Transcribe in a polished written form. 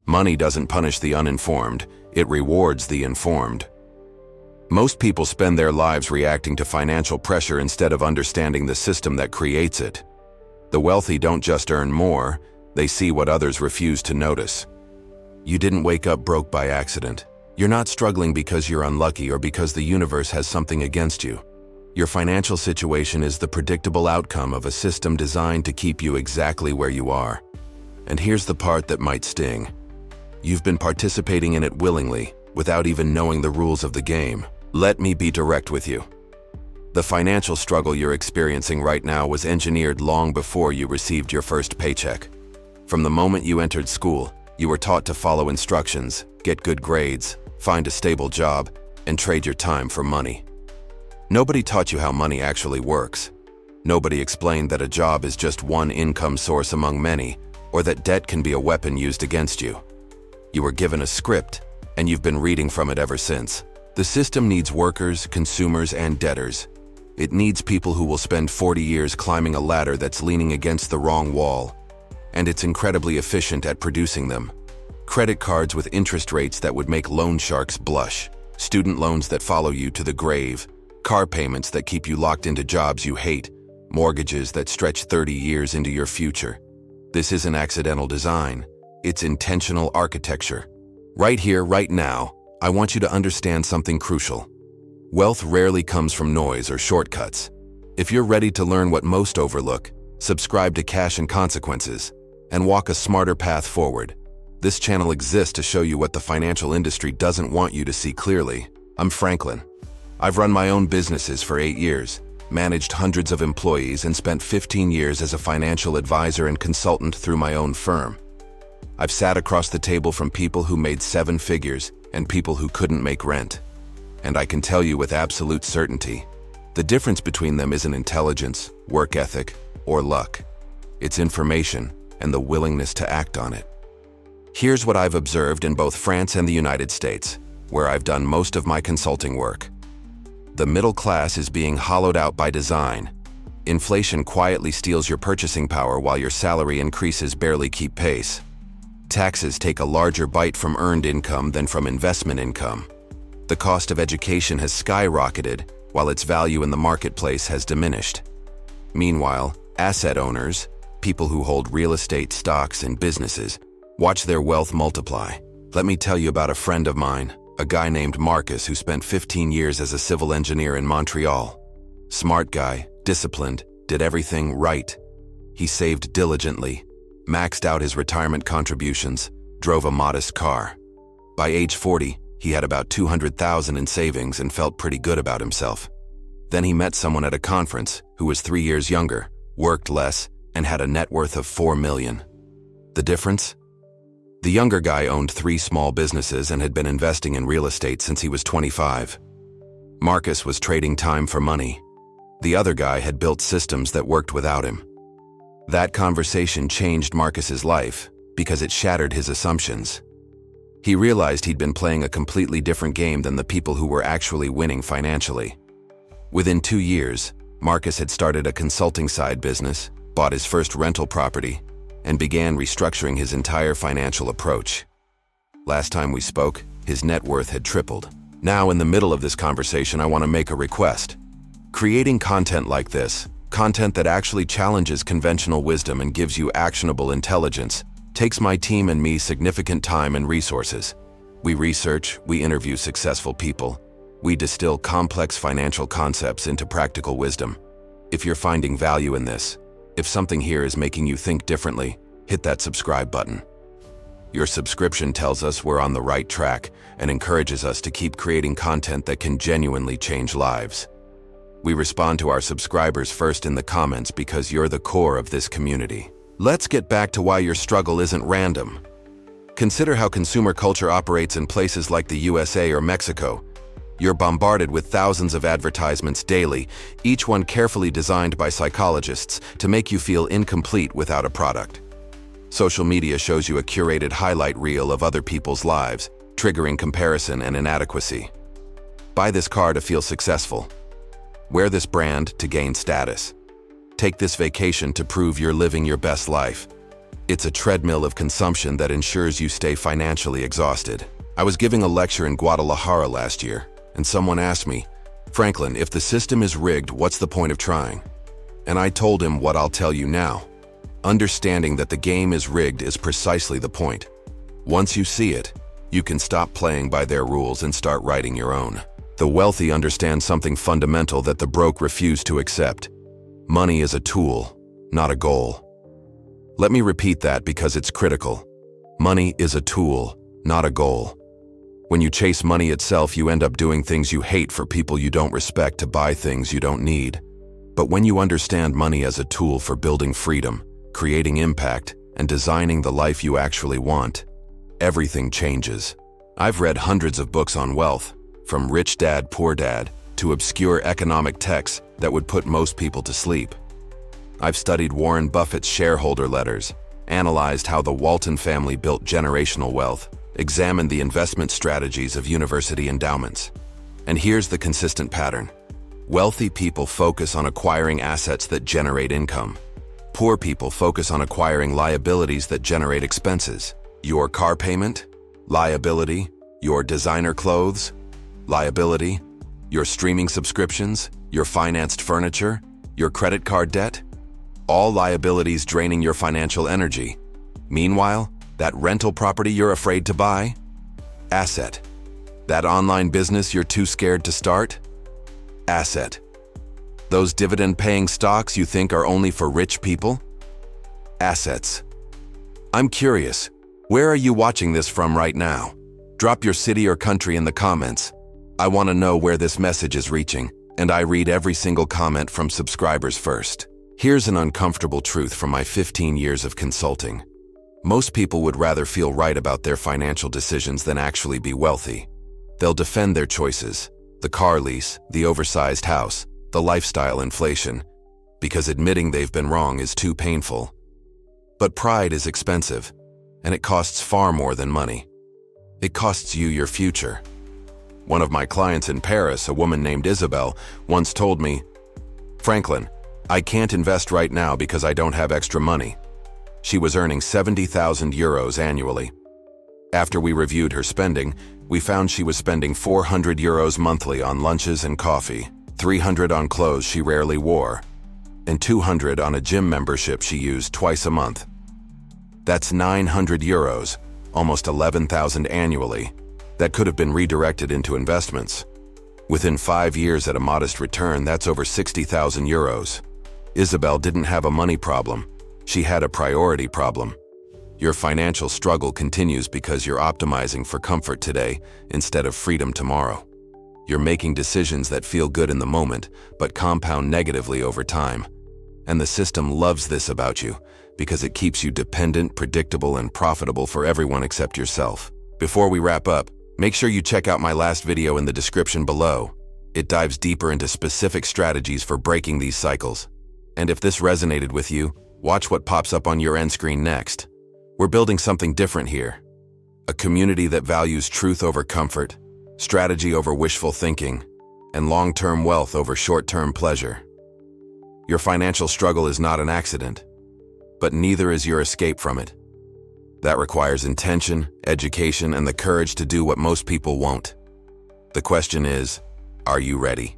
Money doesn't punish the uninformed, it rewards the informed. Most people spend their lives reacting to financial pressure instead of understanding the system that creates it. The wealthy don't just earn more, they see what others refuse to notice. You didn't wake up broke by accident. You're not struggling because you're unlucky or because the universe has something against you. Your financial situation is the predictable outcome of a system designed to keep you exactly where you are. And here's the part that might sting. You've been participating in it willingly, without even knowing the rules of the game. Let me be direct with you. The financial struggle you're experiencing right now was engineered long before you received your first paycheck. From the moment you entered school, you were taught to follow instructions, get good grades, find a stable job, and trade your time for money. Nobody taught you how money actually works. Nobody explained that a job is just one income source among many, or that debt can be a weapon used against you. You were given a script, and you've been reading from it ever since. The system needs workers, consumers, and debtors. It needs people who will spend 40 years climbing a ladder that's leaning against the wrong wall. And it's incredibly efficient at producing them. Credit cards with interest rates that would make loan sharks blush. Student loans that follow you to the grave. Car payments that keep you locked into jobs you hate. Mortgages that stretch 30 years into your future. This isn't accidental design. It's intentional architecture. Right here, right now, I want you to understand something crucial. Wealth rarely comes from noise or shortcuts. If you're ready to learn what most overlook, subscribe to Cash and Consequences, and walk a smarter path forward. This channel exists to show you what the financial industry doesn't want you to see clearly. I'm Franklin. I've run my own businesses for 8 years, managed hundreds of employees, and spent 15 years as a financial advisor and consultant through my own firm. I've sat across the table from people who made 7 figures and people who couldn't make rent. And I can tell you with absolute certainty, the difference between them isn't intelligence, work ethic, or luck. It's information and the willingness to act on it. Here's what I've observed in both France and the United States, where I've done most of my consulting work. The middle class is being hollowed out by design. Inflation quietly steals your purchasing power while your salary increases barely keep pace. Taxes take a larger bite from earned income than from investment income. The cost of education has skyrocketed, while its value in the marketplace has diminished. Meanwhile, asset owners, people who hold real estate, stocks, and businesses, watch their wealth multiply. Let me tell you about a friend of mine, a guy named Marcus who spent 15 years as a civil engineer in Montreal. Smart guy, disciplined, did everything right. He saved diligently, maxed out his retirement contributions, drove a modest car. By age 40, he had about $200,000 in savings and felt pretty good about himself. Then he met someone at a conference who was 3 years younger, worked less, and had a net worth of $4 million. The difference? The younger guy owned 3 small businesses and had been investing in real estate since he was 25. Marcus was trading time for money. The other guy had built systems that worked without him. That conversation changed Marcus's life because it shattered his assumptions. He realized he'd been playing a completely different game than the people who were actually winning financially. Within 2 years, Marcus had started a consulting side business, bought his first rental property, and began restructuring his entire financial approach. Last time we spoke, his net worth had tripled. Now, in the middle of this conversation, I want to make a request. Creating content like this, content that actually challenges conventional wisdom and gives you actionable intelligence, takes my team and me significant time and resources. We research, we interview successful people, we distill complex financial concepts into practical wisdom. If you're finding value in this, if something here is making you think differently, hit that subscribe button. Your subscription tells us we're on the right track and encourages us to keep creating content that can genuinely change lives. We respond to our subscribers first in the comments because you're the core of this community. Let's get back to why your struggle isn't random. Consider how consumer culture operates in places like the USA or Mexico. You're bombarded with thousands of advertisements daily, each one carefully designed by psychologists to make you feel incomplete without a product. Social media shows you a curated highlight reel of other people's lives, triggering comparison and inadequacy. Buy this car to feel successful. Wear this brand to gain status. Take this vacation to prove you're living your best life. It's a treadmill of consumption that ensures you stay financially exhausted. I was giving a lecture in Guadalajara last year, and someone asked me, "Franklin, if the system is rigged, what's the point of trying?" And I told him what I'll tell you now. Understanding that the game is rigged is precisely the point. Once you see it, you can stop playing by their rules and start writing your own. The wealthy understand something fundamental that the broke refuse to accept. Money is a tool, not a goal. Let me repeat that because it's critical. Money is a tool, not a goal. When you chase money itself, you end up doing things you hate for people you don't respect to buy things you don't need. But when you understand money as a tool for building freedom, creating impact, and designing the life you actually want, everything changes. I've read hundreds of books on wealth, from Rich Dad, Poor Dad, to obscure economic texts that would put most people to sleep. I've studied Warren Buffett's shareholder letters, analyzed how the Walton family built generational wealth, examined the investment strategies of university endowments. And here's the consistent pattern. Wealthy people focus on acquiring assets that generate income. Poor people focus on acquiring liabilities that generate expenses. Your car payment? Liability. Your designer clothes? Liability. Your streaming subscriptions? Your financed furniture? Your credit card debt? All liabilities draining your financial energy. Meanwhile, that rental property you're afraid to buy? Asset. That online business you're too scared to start? Asset. Those dividend-paying stocks you think are only for rich people? Assets. I'm curious, where are you watching this from right now? Drop your city or country in the comments. I want to know where this message is reaching, and I read every single comment from subscribers first. Here's an uncomfortable truth from my 15 years of consulting. Most people would rather feel right about their financial decisions than actually be wealthy. They'll defend their choices, the car lease, the oversized house, the lifestyle inflation, because admitting they've been wrong is too painful. But pride is expensive, and it costs far more than money. It costs you your future. One of my clients in Paris, a woman named Isabel, once told me, "Franklin, I can't invest right now because I don't have extra money." She was earning 70,000 euros annually. After we reviewed her spending, we found she was spending 400 euros monthly on lunches and coffee, 300 on clothes she rarely wore, and 200 on a gym membership she used twice a month. That's 900 euros, almost 11,000 annually, that could have been redirected into investments. Within 5 years at a modest return, that's over 60,000 euros. Isabel didn't have a money problem. She had a priority problem. Your financial struggle continues because you're optimizing for comfort today instead of freedom tomorrow. You're making decisions that feel good in the moment, but compound negatively over time. And the system loves this about you because it keeps you dependent, predictable, and profitable for everyone except yourself. Before we wrap up, make sure you check out my last video in the description below. It dives deeper into specific strategies for breaking these cycles. And if this resonated with you, watch what pops up on your end screen next. We're building something different here. A community that values truth over comfort, strategy over wishful thinking, and long-term wealth over short-term pleasure. Your financial struggle is not an accident, but neither is your escape from it. That requires intention, education, and the courage to do what most people won't. The question is, are you ready?